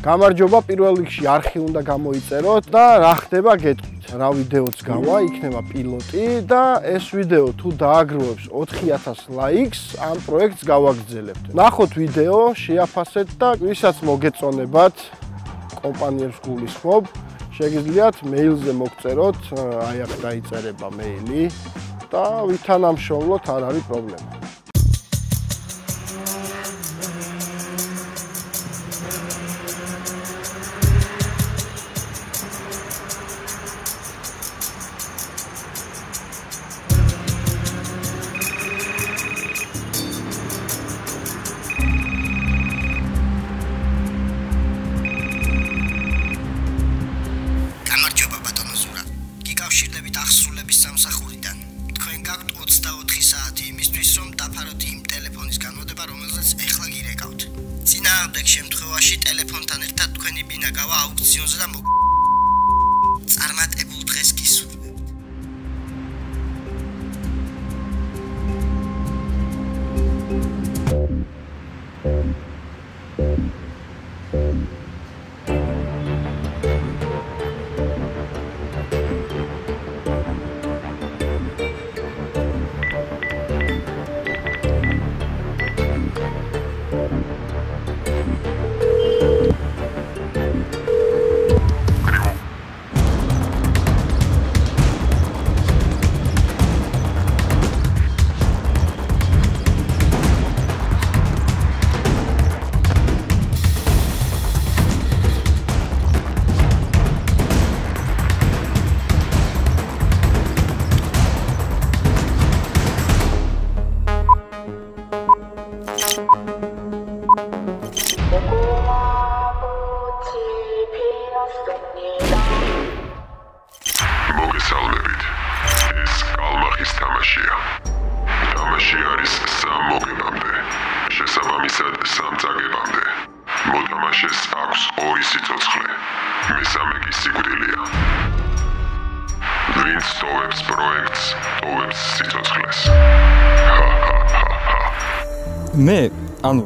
გამარჯობა, პირველ რიგში არხი უნდა გამოიწეროთ და რა ხდება გეტყვით. რა ვიდეოც გავა, იქნება პილოტი და ეს ვიდეო თუ დააგროვებს 4000 ლაიქს, ამ პროექტს გავაგრძელებთ. ნახოთ ვიდეო, შეაფასეთ და ვისაც მოგეწონებათ კომპანიებს გულისხმობ, შეგიძლიათ მეილზე მოგწეროთ, აი აქ დაიწერება მეილი და ვითანამშრომლოთ, არ არის პრობლემა. შემთხვევაში ტელეფონთან ერთად თქვენი ბინა გავა აუქციონზე და წარმატებულ დღეს გისურვებთ. მოგესალმებით. ეს კალმახის თამაშია. თამაში არის 3 მოგებამდე. შესაბამისად 3 წაგებამდე. მოთამაშეს აქვს 2 სიცოცხლე. მესამე კი სიკვდილია. ვინც ტოვებს პროექტს, ტოვებს სიცოცხლეს. მე, ანუ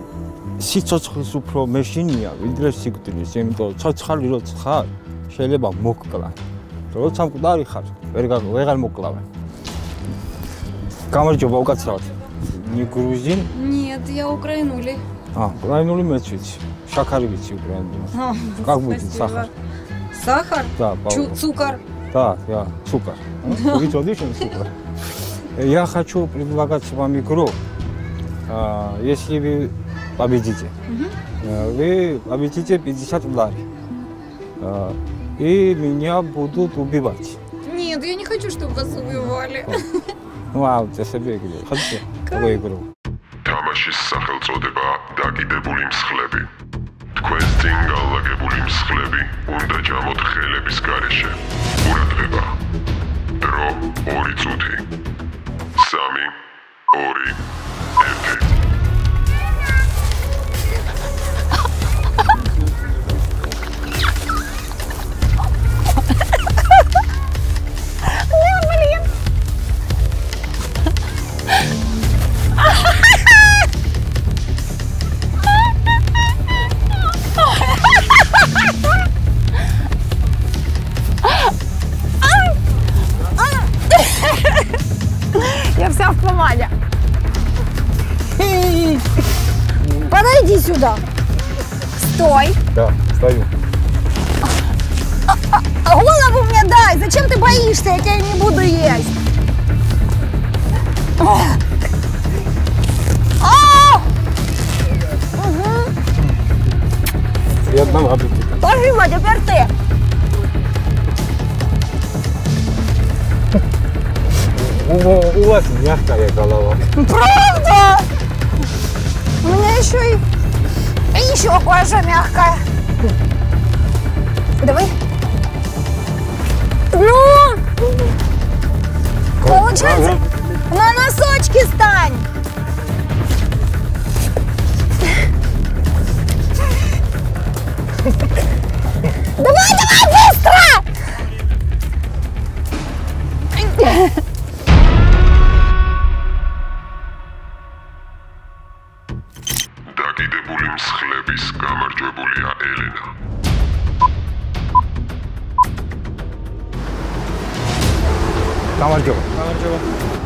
სიცოცხლის უფრო მეშინია, ვიდრე სიკვდილის, იმიტომ ცოცხალი როცა ხარ, შეიძლება მოკლა. როცა მკვდარი ხარ, ვეღარ მოკლავენ. გამარჯობა, უკაცრავად. Не грузин? Нет, я украинули. Украинули մեծ ვიცი. Шакари ვიცი украинули. Как будет сахар? Сахар? Да, цукор. Да, цукор. Вы отлично цукор. Я хочу предлагать вам игру. Если вы победите, вы победите 50 долларов. И меня будут убивать. Нет, я не хочу, чтобы вас убивали. Ну, я себе играю. Хотите такую игру? თამაშის სახელწოდება დაკიდებული მსხლები. თქვენს წინ განლაგებული მსხლები უნდა ჯამოთ ხელების გარეშე. ყურადღება. დრო 2 წუთი. 3, 2, 1. Я вся в помаде. Подойди сюда. Стой. Да, стою. Голову мне дай. Зачем ты боишься? Я тебя не буду есть. Приятного аппетита. Пожима, теперь ты. У вас мягкая голова. Правда? У меня еще кое-что мягкое. Давай. Ну! Получается, на носочки стань. Давай, быстро! დამოკიდებული მსხლების გამარჯვებულია ელენა. გამარჯობა.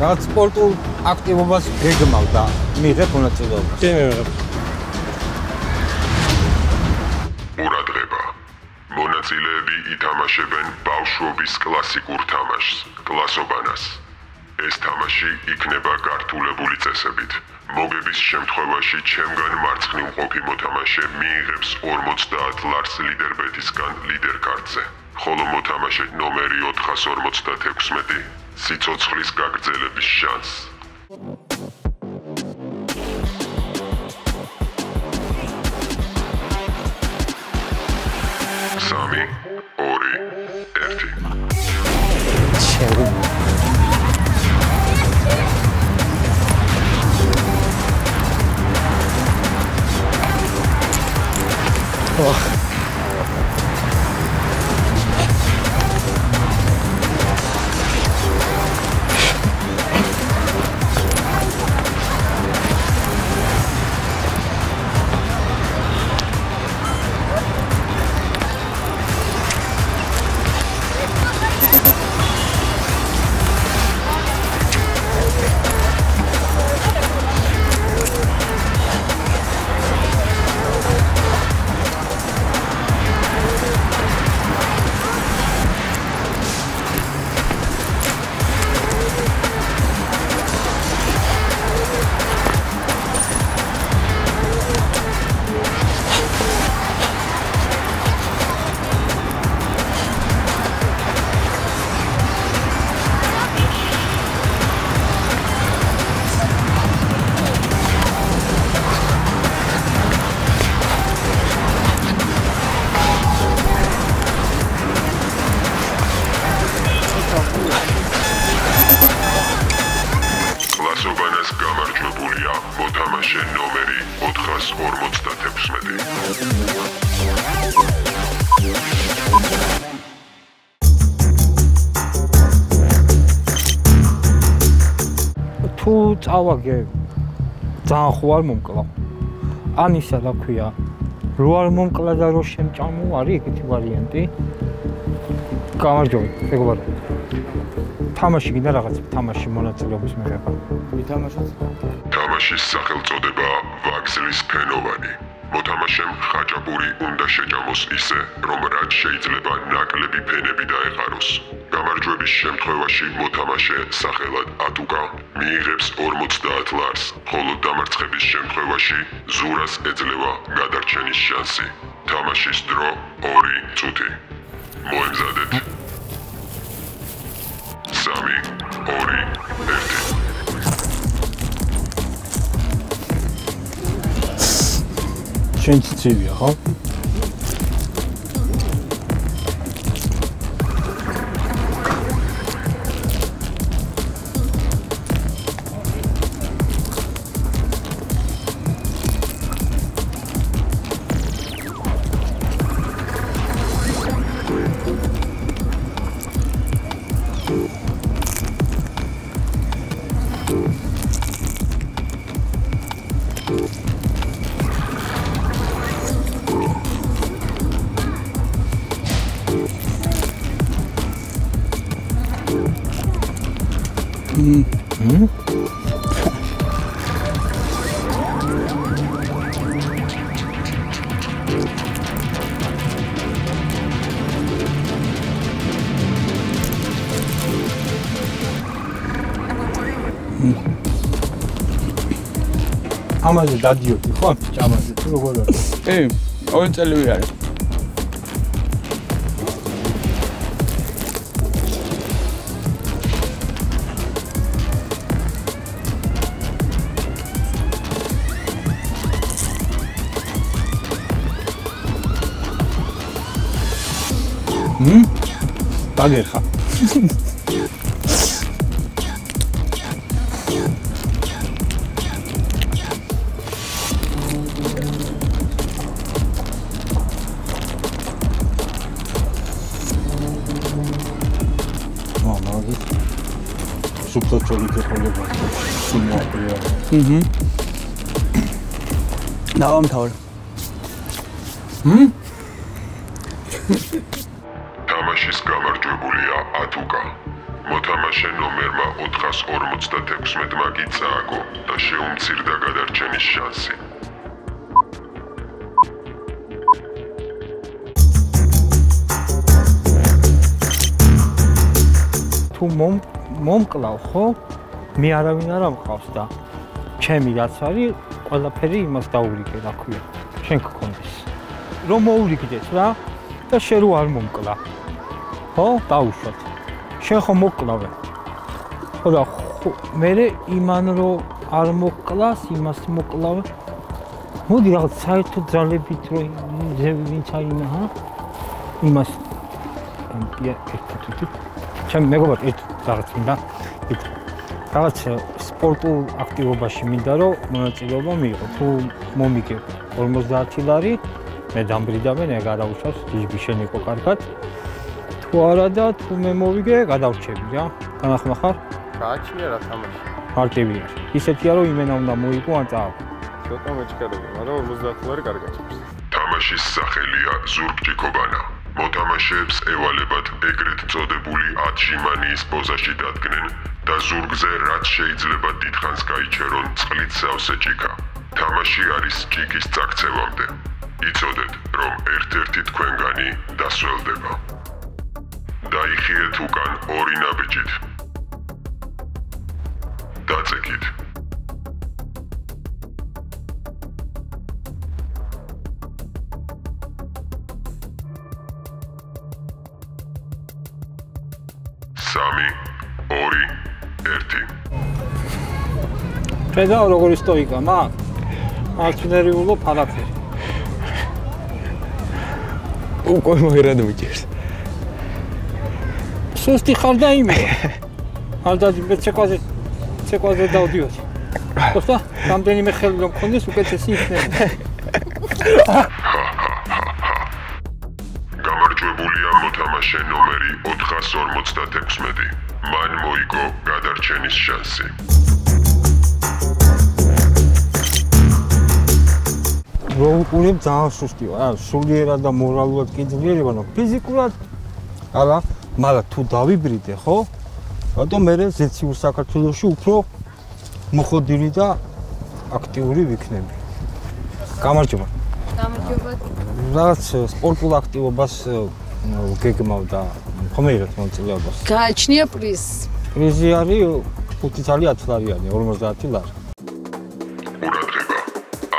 რაღაც სპორტულ აქტივობას გეგმავ და მიღებ მონაწილეობას. ყურადღება. მონაწილეები ითამაშებენ ბავშვობის კლასიკურ თამაშს, კლასობანას. ეს თამაში იქნება გართულებული წესებით. მოგების შემთხვევაში ჩემგან მარცხნივ მყოფი მოთამაშე მიიღებს 50 ლარს ლიდერბედისგან ლიდერ კარტზე. ხოლო მოთამაშე ნომერი 456 სიცოცხლის გაგრძელების შანსს. 3, 2, 1. მოთამაშე ნომერი 456. თუ წავაგე ძალიან ხო არ მომკლავ. ან ისა რა ქვია, რო არ მომკლა და რო შემჭამო, არის ეგეთი ვარიანტი. გამარჯობა, მეგობარო. თამაში გინდა რაღაც თამაში მონაწილეობის მიღება. ვითამაშოთ. თამაშის სახელწოდება ვაგზლის ფენოვანი. მოთამაშემ ხაჭაპური უნდა შეჭამოს ისე, რომ რაც შეიძლება ნაკლები ფენები დაეყაროს. გამარჯვების შემთხვევაში მოთამაშე სახელად ატუკა მიიღებს 50 ლარს, ხოლო დამარცხების შემთხვევაში ზურას ეძლევა გადარჩენის შანსი. თამაშის დრო 2 წუთი. მოემზადეთ. 3, 2, 1. შენ ცივია, ხო? ამაზე დადიოდი ხო ამ ჭამაზე თუ როგორ არის? კი, 2 წელი ვიარი. დაგერხა. დავამთავრე. თამაშის გამარჯვებულია ათუკა. მოთამაშე ნომერმა 456-მა კი წააგო და შეუმცირდა გადარჩენის შანსი. თუ მომკლავ ხო? მე არავინ არ ამყავს და ჩემი რაც არის, ყველაფერი იმას დაურიგე, რა ქვია. შენ გქონდეს. რომ მოურიგდეს რა და შენ რო არ მომკლა. ხო? დაუშვათ. შენ ხო მოკლავე. ხო და მე იმან რო არ მოკლას, იმას მოკლავე. მოდი რაღაც საერთოდ ძალებით რო ვინც აინა, ჰა? იმას ამპია ერთუთი. ჩემ მეგობარ ერთ რაღაც მინდა. რაღაც სპორტულ აქტივობაში მინდა რომ მონაწილეობა მიიღო. თუ მომიგებ 50 ლარი, მე დამბრიდავენ, ეგ არაუშავს, ჯიჯი შენ იყო კარგად. თუ არა და თუ მე მოვიგე, გადავრჩები რა. თანახმა ხარ? გააჩნია რა თამაში. მარტივი არის. ისეთია რომ იმენა უნდა მოიგო ან წააგო. ცოტა მეჩქარები, მაგრამ 50 ლარი კარგად ჭირს. თამაშის სახელია ზურგჭიქობანა. მოთამაშეებს ევალებათ ეგრეთ წოდებული 10 ჟიმანიის პოზაში დადგნენ და ზურგზე რაც შეიძლება დიდხანს გაიჩერონ წყლით სავსე ჭიქა. თამაში არის ჭიქის წაქცევამდე. იცოდეთ, რომ ერთ-ერთი თქვენგანი დასველდება. დაიხიეთ უკან 2 ნაბიჯით. დაწეკით. სამი, 2, 1. ხედავ როგორი სტოიკა, მაგ? არცნერიულო ფარაფერი. უკვე მოერად მიჭირს. სუსტი ხარ და იმედა. არ დაძინე ცეკვაზე დავდიოდი. ხოსა, რამდენიმე ხელი რომ მქონდეს, უკეთესი იქნება. გამარჯვებულია მოთამაშე ნომერი 456. მან მოიგო გადარჩენის შანსი. რო უყურებ ძალიან სუსტია, სულიერად და მორალურად კი ძლიერი ვარ, ფიზიკურად არა, მაგრამ თუ დავიბრიდე, ხო? რატომ მე ზეციურ საქართველოში უფრო მოხდილი და აქტიური ვიქნები. გამარჯობა. გამარჯობა. რაღაც სპორტულ აქტივობას გეგმავ და ხომერად მონაწილეობას. გააჩნია პრიზი. პრიზი არის 5,10 ლარიანი, 50 ლარი. ყურადღება.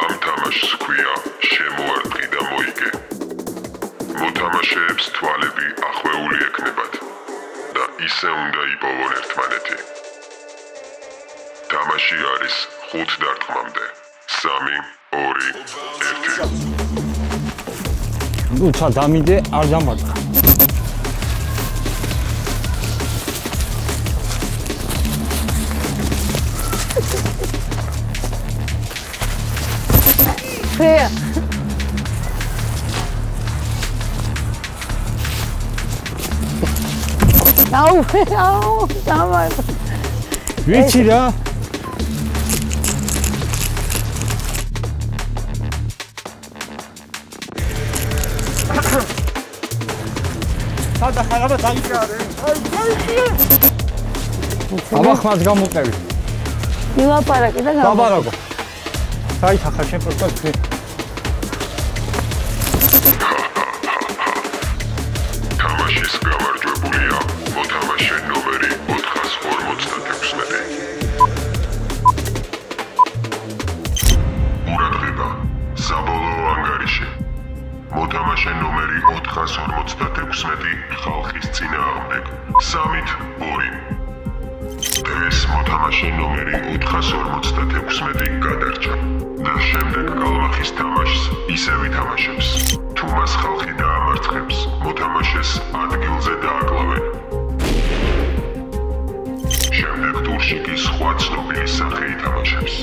ამ თამაშს ჰქვია შემოარტყი და მოიგე. მოთამაშეებს თვალები ახვეული ექნებათ და ისე უნდა იპოვონ ერთმანეთი. თამაში არის 5 დარტყმამდე. 3, 2, 1. ნუ ცა დამიდე, არ დამარცხა. ხეა. აუ, დამარცხა. ვიცი რა. სადა ხარაბა დაიკარე. აბა ხმას გამოყევი. მილაპარაკე და დაბარაგო. საითახა შენ პროცესი. თამაშის გამარჯვებულია მოთამაშე ნომერი 456. ყურადღება. საბოლოო ანგარიში. მოთამაშე ნომერი 456 ხალხის წინააღმდეგ 3-2. დღეს მოთამაშე ნომერი 456 გადარჩა და შემდეგ კალმახის თამაშს ისევ ითამაშებს. თუ მას ხალხი დაამარცხებს, მოთამაშეს ადგილზე დააკლავენ. შემდეგ ტურში კი სხვა ცნობილი სახე ითამაშებს.